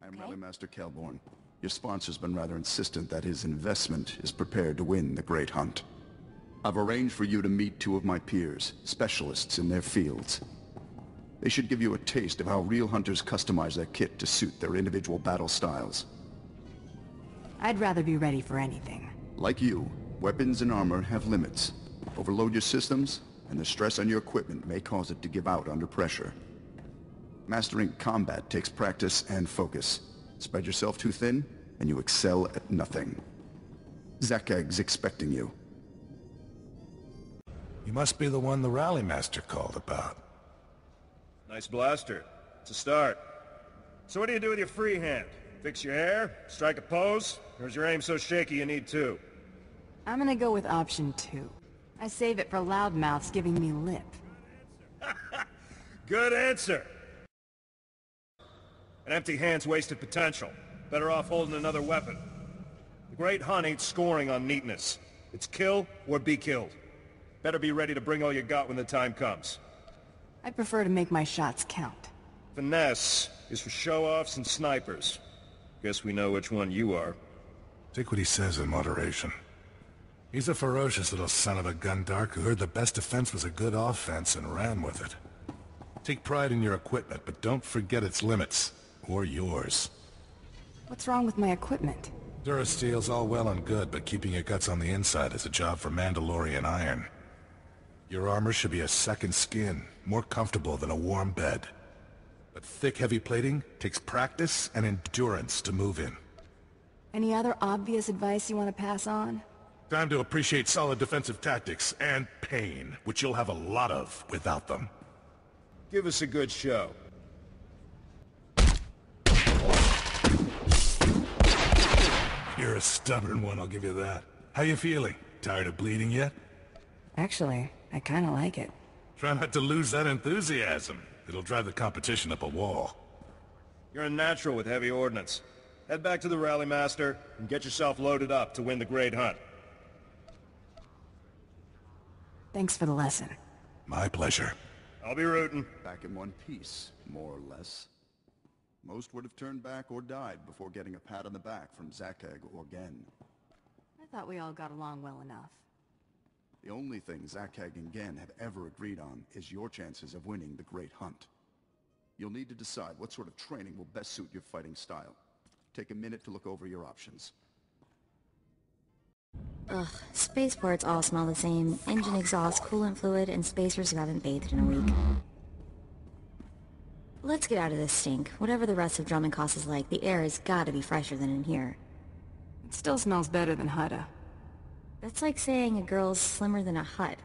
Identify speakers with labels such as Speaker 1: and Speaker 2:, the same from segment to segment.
Speaker 1: I'm Rally Master Kelborn. Your sponsor's been rather insistent that his investment is prepared to win the Great Hunt. I've arranged for you to meet two of my peers, specialists in their fields. They should give you a taste of how real hunters customize their kit to suit their individual battle styles.
Speaker 2: I'd rather be ready for anything.
Speaker 1: Like you, weapons and armor have limits. Overload your systems, and the stress on your equipment may cause it to give out under pressure. Mastering combat takes practice and focus. Spread yourself too thin, and you excel at nothing. Zakag's expecting you.
Speaker 3: You must be the one the Rally Master called about.
Speaker 4: Nice blaster. It's a start. So what do you do with your free hand? Fix your hair? Strike a pose? Or is your aim so shaky you need two?
Speaker 2: I'm gonna go with option 2. I save it for loudmouths giving me lip.
Speaker 4: Good answer! An empty hand's wasted potential. Better off holding another weapon. The Great Hunt ain't scoring on neatness. It's kill or be killed. Better be ready to bring all you got when the time comes.
Speaker 2: I prefer to make my shots count.
Speaker 4: Finesse is for show-offs and snipers. Guess we know which one you are.
Speaker 3: Take what he says in moderation. He's a ferocious little son of a gundark who heard the best defense was a good offense and ran with it. Take pride in your equipment, but don't forget its limits. Or yours.
Speaker 2: What's wrong with my equipment?
Speaker 3: Durasteel's all well and good, but keeping your guts on the inside is a job for Mandalorian iron. Your armor should be a second skin, more comfortable than a warm bed. But thick heavy plating takes practice and endurance to move in.
Speaker 2: Any other obvious advice you want to pass on?
Speaker 3: Time to appreciate solid defensive tactics and pain, which you'll have a lot of without them.
Speaker 4: Give us a good show.
Speaker 3: You're a stubborn one, I'll give you that. How you feeling? Tired of bleeding yet?
Speaker 2: Actually, I kinda like it.
Speaker 3: Try not to lose that enthusiasm. It'll drive the competition up a wall.
Speaker 4: You're a natural with heavy ordnance. Head back to the Rally Master and get yourself loaded up to win the Great Hunt.
Speaker 2: Thanks for the lesson.
Speaker 3: My pleasure.
Speaker 4: I'll be rooting.
Speaker 1: Back in one piece, more or less. Most would have turned back or died before getting a pat on the back from Zakag or Gen.
Speaker 2: I thought we all got along well enough.
Speaker 1: The only thing Zakag and Gen have ever agreed on is your chances of winning the Great Hunt. You'll need to decide what sort of training will best suit your fighting style. Take a minute to look over your options.
Speaker 5: Ugh, spaceports all smell the same. Engine exhaust, coolant fluid, and spacers who haven't bathed in a week. Let's get out of this stink. Whatever the rest of Dromund Kaas is like, the air has gotta be fresher than in here.
Speaker 2: It still smells better than Hutta.
Speaker 5: That's like saying a girl's slimmer than a hut.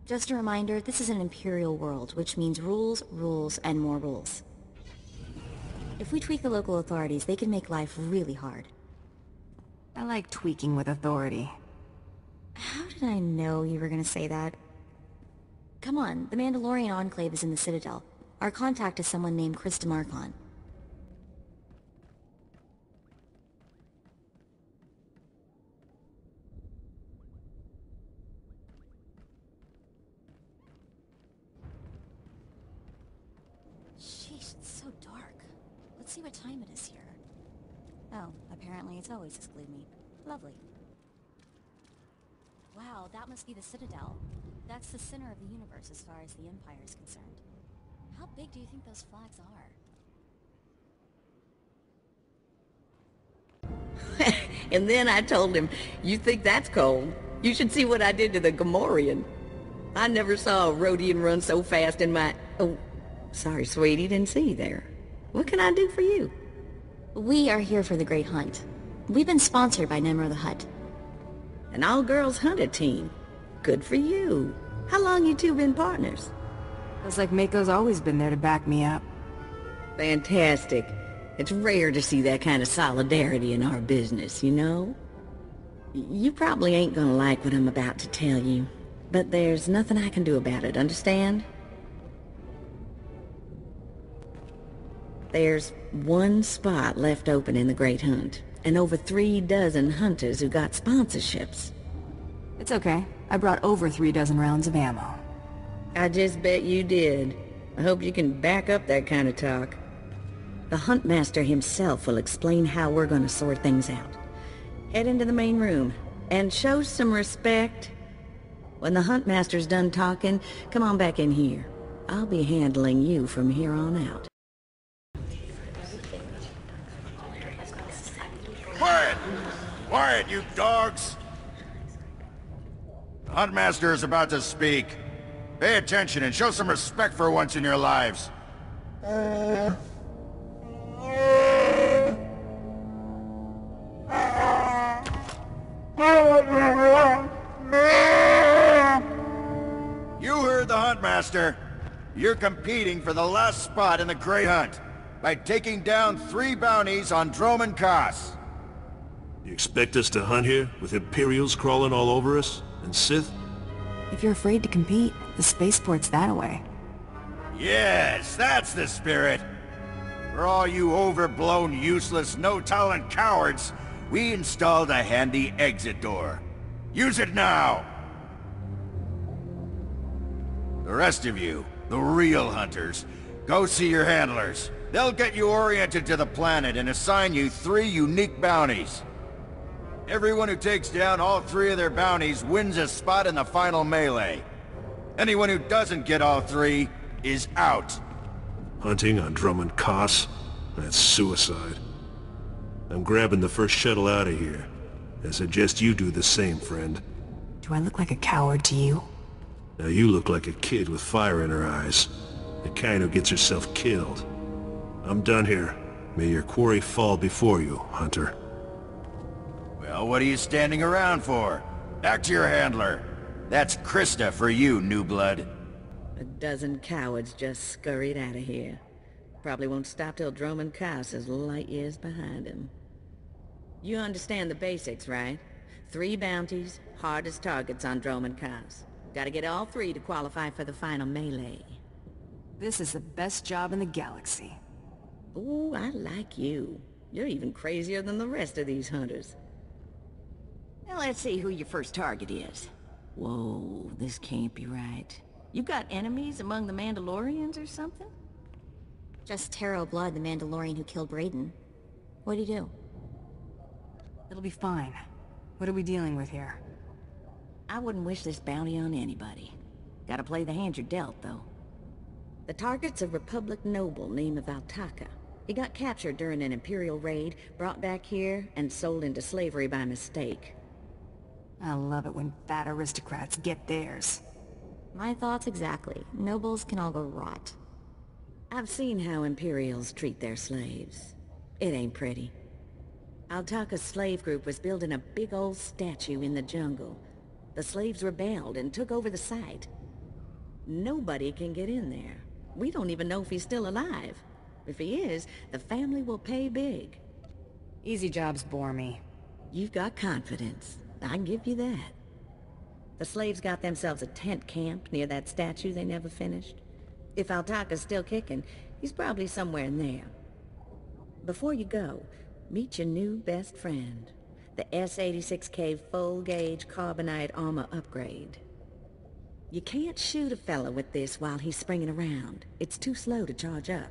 Speaker 5: Just a reminder, this is an Imperial world, which means rules, rules, and more rules. If we tweak the local authorities, they can make life really hard.
Speaker 2: I like tweaking with authority.
Speaker 5: How did I know you were gonna say that? Come on, the Mandalorian Enclave is in the Citadel. Our contact is someone named Krista Markon. Sheesh, it's so dark. Let's see what time it is here. Oh, apparently it's always this gloomy. Lovely. Wow, that must be the Citadel. That's the center of the universe as far as the Empire is concerned. How big do you think those flags are?
Speaker 6: And then I told him, "You think that's cold? You should see what I did to the Gamorrean. I never saw a Rhodian run so fast in my... Oh, sorry, sweetie, didn't see you there. What can I do for you?"
Speaker 5: We are here for the Great Hunt. We've been sponsored by Nemro the Hutt.
Speaker 6: An all-girls hunter team. Good for you. How long you two been partners?
Speaker 2: Feels like Mako's always been there to back me up.
Speaker 6: Fantastic. It's rare to see that kind of solidarity in our business, you know? You probably ain't gonna like what I'm about to tell you, but there's nothing I can do about it, understand? There's one spot left open in the Great Hunt, and over 3 dozen hunters who got sponsorships.
Speaker 2: It's okay. I brought over 3 dozen rounds of ammo.
Speaker 6: I just bet you did. I hope you can back up that kind of talk. The Huntmaster himself will explain how we're gonna sort things out. Head into the main room, and show some respect. When the Huntmaster's done talking, come on back in here. I'll be handling you from here on out.
Speaker 7: Quiet! Quiet, you dogs! The Huntmaster is about to speak. Pay attention and show some respect for once in your lives. You heard the Huntmaster. You're competing for the last spot in the Great Hunt by taking down 3 bounties on Dromund Kaas.
Speaker 8: You expect us to hunt here, with Imperials crawling all over us, and Sith?
Speaker 2: If you're afraid to compete, the spaceport's that away.
Speaker 7: Yes, that's the spirit. For all you overblown, useless, no-talent cowards, we installed a handy exit door. Use it now! The rest of you, the real hunters, go see your handlers. They'll get you oriented to the planet and assign you 3 unique bounties. Everyone who takes down all 3 of their bounties wins a spot in the final melee. Anyone who doesn't get all 3 is out.
Speaker 8: Hunting on Dromund Kaas? That's suicide. I'm grabbing the first shuttle out of here. I suggest you do the same, friend.
Speaker 2: Do I look like a coward to you?
Speaker 8: Now you look like a kid with fire in her eyes. The kind who gets herself killed. I'm done here. May your quarry fall before you, Hunter.
Speaker 7: Well, what are you standing around for? Back to your handler. That's Krista for you, new blood.
Speaker 6: A dozen cowards just scurried out of here. Probably won't stop till Dromund Kaas is light years behind him. You understand the basics, right? 3 bounties, hardest targets on Dromund Kaas. Gotta get all 3 to qualify for the final melee.
Speaker 2: This is the best job in the galaxy.
Speaker 6: Ooh, I like you. You're even crazier than the rest of these hunters. Now let's see who your first target is. Whoa, this can't be right. You got enemies among the Mandalorians or something?
Speaker 5: Just Taro Blood, the Mandalorian who killed Brayden. What'd he do?
Speaker 2: It'll be fine. What are we dealing with here?
Speaker 6: I wouldn't wish this bounty on anybody. Gotta play the hand you're dealt, though. The target's a Republic noble named Valtaka. He got captured during an Imperial raid, brought back here, and sold into slavery by mistake.
Speaker 2: I love it when fat aristocrats get theirs.
Speaker 5: My thoughts exactly. Nobles can all go rot.
Speaker 6: I've seen how Imperials treat their slaves. It ain't pretty. Altaka's slave group was building a big old statue in the jungle. The slaves rebelled and took over the site. Nobody can get in there. We don't even know if he's still alive. If he is, the family will pay big.
Speaker 2: Easy jobs bore me.
Speaker 6: You've got confidence. I give you that. The slaves got themselves a tent camp near that statue they never finished. If Altaka's still kicking, he's probably somewhere in there. Before you go, meet your new best friend. The S-86K full-gauge carbonite armor upgrade. You can't shoot a fella with this while he's springing around. It's too slow to charge up.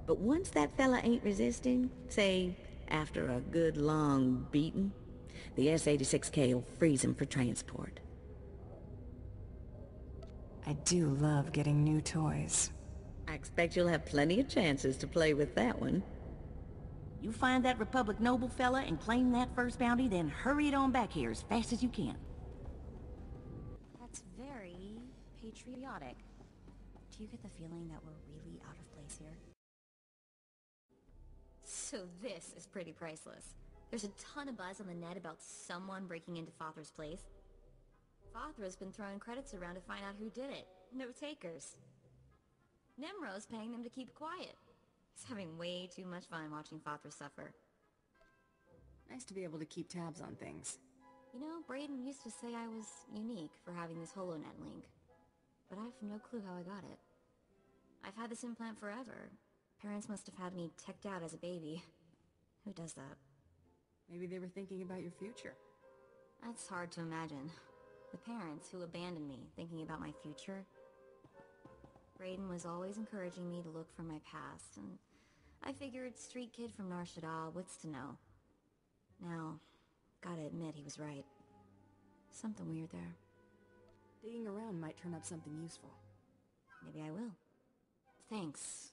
Speaker 6: But once that fella ain't resisting, say, after a good long beating, the S-86K will freeze him for transport.
Speaker 2: I do love getting new toys.
Speaker 6: I expect you'll have plenty of chances to play with that one. You find that Republic noble fella and claim that first bounty, then hurry it on back here as fast as you can.
Speaker 5: That's very patriotic. Do you get the feeling that we're really out of place here? So this is pretty priceless. There's a ton of buzz on the net about someone breaking into Father's place. Fathra's been throwing credits around to find out who did it. No takers. Nemro's paying them to keep quiet. He's having way too much fun watching Fathra suffer.
Speaker 2: Nice to be able to keep tabs on things.
Speaker 5: You know, Brayden used to say I was unique for having this HoloNet link. But I have no clue how I got it. I've had this implant forever. Parents must have had me teched out as a baby. Who does that?
Speaker 2: Maybe they were thinking about your future.
Speaker 5: That's hard to imagine. The parents who abandoned me, thinking about my future. Brayden was always encouraging me to look for my past, and I figured street kid from Nar Shaddaa, what's to know? Now, gotta admit he was right. Something weird there.
Speaker 2: Digging around might turn up something useful.
Speaker 5: Maybe I will. Thanks.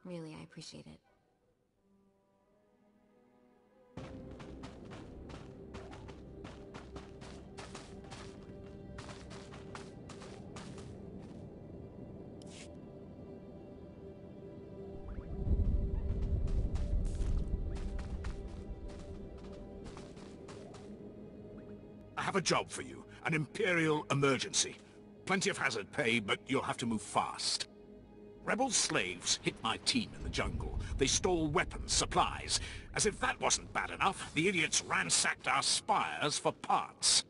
Speaker 5: Really, I appreciate it.
Speaker 9: I have a job for you. An Imperial emergency. Plenty of hazard pay, but you'll have to move fast. Rebel slaves hit my team in the jungle. They stole weapons, supplies. As if that wasn't bad enough, the idiots ransacked our spires for parts.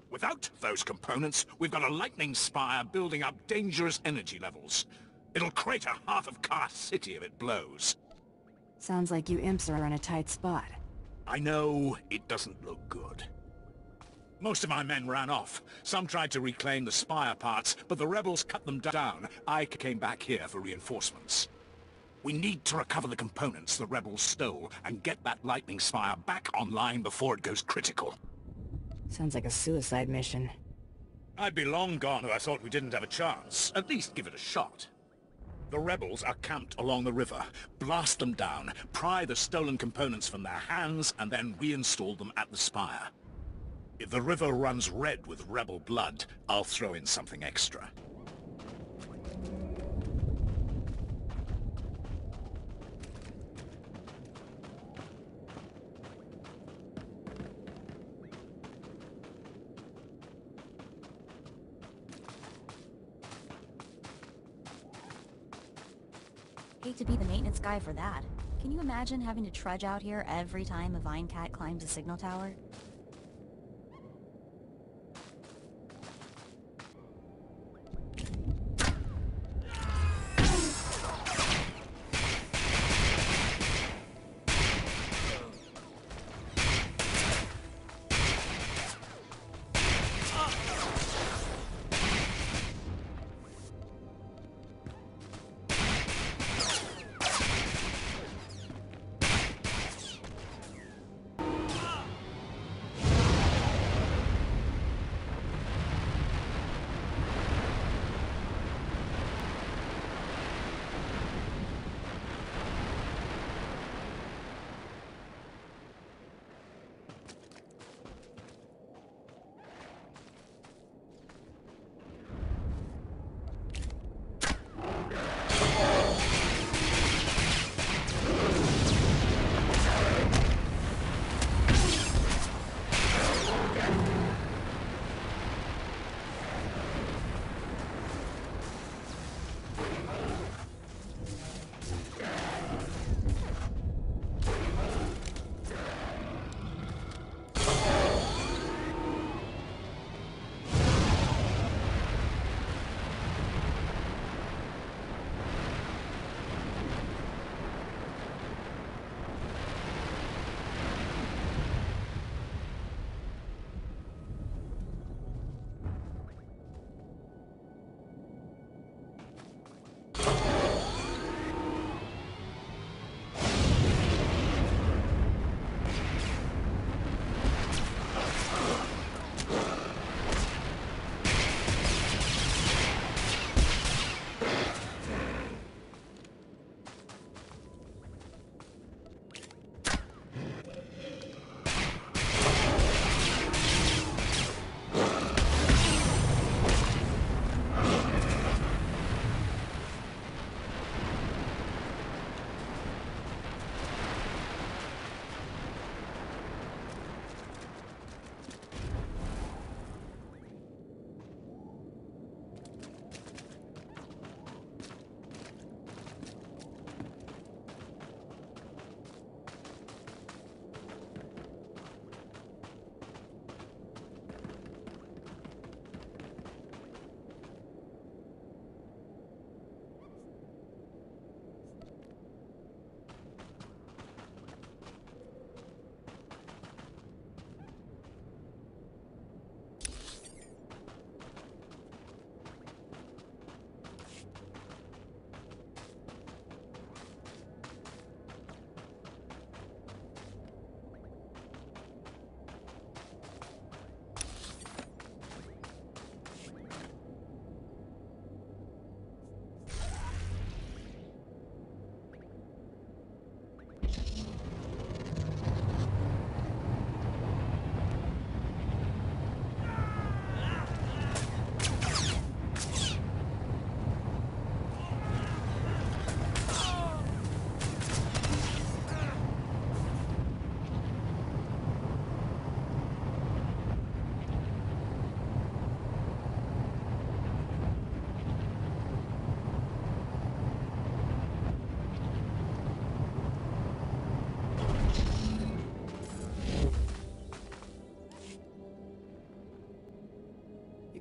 Speaker 9: Without those components, we've got a lightning spire building up dangerous energy levels. It'll crater half of Kaas City if it blows.
Speaker 2: Sounds like you imps are in a tight spot.
Speaker 9: I know it doesn't look good. Most of my men ran off. Some tried to reclaim the spire parts, but the rebels cut them down. I came back here for reinforcements. We need to recover the components the rebels stole and get that lightning spire back online before it goes critical.
Speaker 2: Sounds like a suicide mission.
Speaker 9: I'd be long gone if I thought we didn't have a chance. At least give it a shot. The rebels are camped along the river. Blast them down, pry the stolen components from their hands, and then reinstall them at the spire. If the river runs red with rebel blood, I'll throw in something extra.
Speaker 5: Hate to be the maintenance guy for that. Can you imagine having to trudge out here every time a vine cat climbs a signal tower?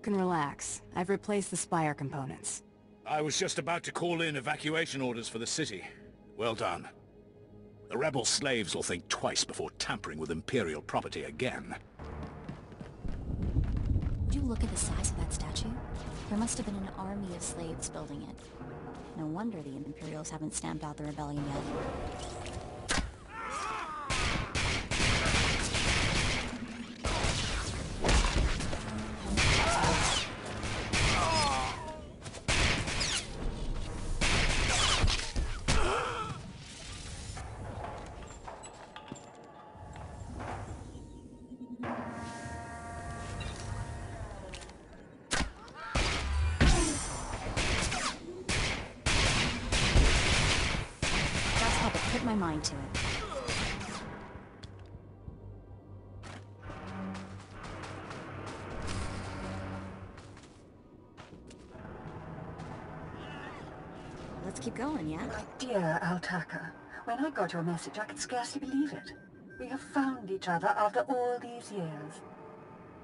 Speaker 2: You can relax. I've replaced the spire components.
Speaker 9: I was just about to call in evacuation orders for the city. Well done. The rebel slaves will think twice before tampering with Imperial property again.
Speaker 5: Would you look at the size of that statue? There must have been an army of slaves building it. No wonder the Imperials haven't stamped out the rebellion yet. Put my mind to it. Let's keep going, yeah?
Speaker 10: My dear Altaka, when I got your message, I could scarcely believe it. We have found each other after all these years.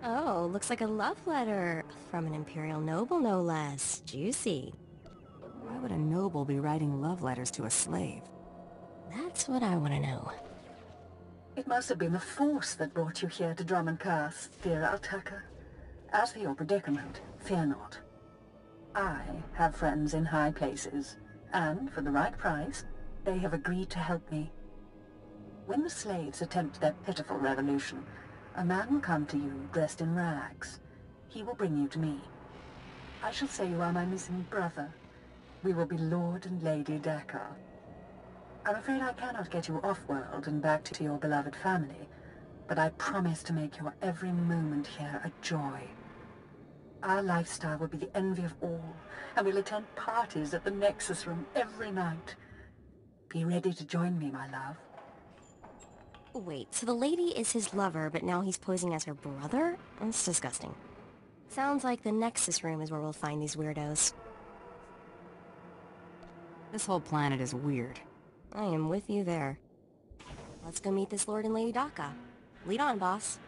Speaker 5: Oh, looks like a love letter. From an Imperial noble, no less. Juicy.
Speaker 2: Why would a noble be writing love letters to a slave?
Speaker 5: That's what I want to know.
Speaker 10: It must have been the Force that brought you here to Dromund Kaas, dear Altaka. As for your predicament, fear not. I have friends in high places, and for the right price, they have agreed to help me. When the slaves attempt their pitiful revolution, a man will come to you dressed in rags. He will bring you to me. I shall say you are my missing brother. We will be Lord and Lady Dakar. I'm afraid I cannot get you off-world and back to your beloved family, but I promise to make your every moment here a joy. Our lifestyle will be the envy of all, and we'll attend parties at the Nexus Room every night. Be ready to join me, my love.
Speaker 5: Wait, so the lady is his lover, but now he's posing as her brother? That's disgusting. Sounds like the Nexus Room is where we'll find these weirdos.
Speaker 2: This whole planet is weird.
Speaker 5: I am with you there. Let's go meet this Lord and Lady Daka. Lead on, boss.